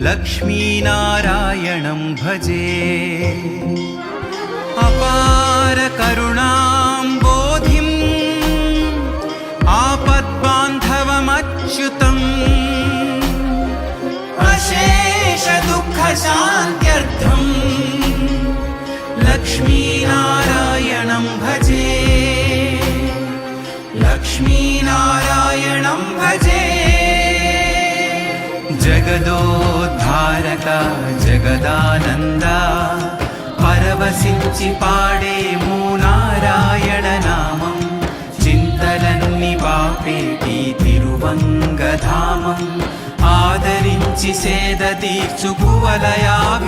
लक्ष्मीनारायणं भजे। अपार करुणाम्बोधिम् आपद्बान्धवमच्युतम् अशेष दुःखशान्त्यर्थम् लक्ष्मीनारायणं भजे। लक्ष्मीनारायणं भजे। जगदोद्धारका जगदानन्दा परवशिंचि पाडेमु नारायण नामं చింతలన్ని బాపేటి తిరువంగధామం ఆదరించి సేద తీర్చు కువలయాభిరామం।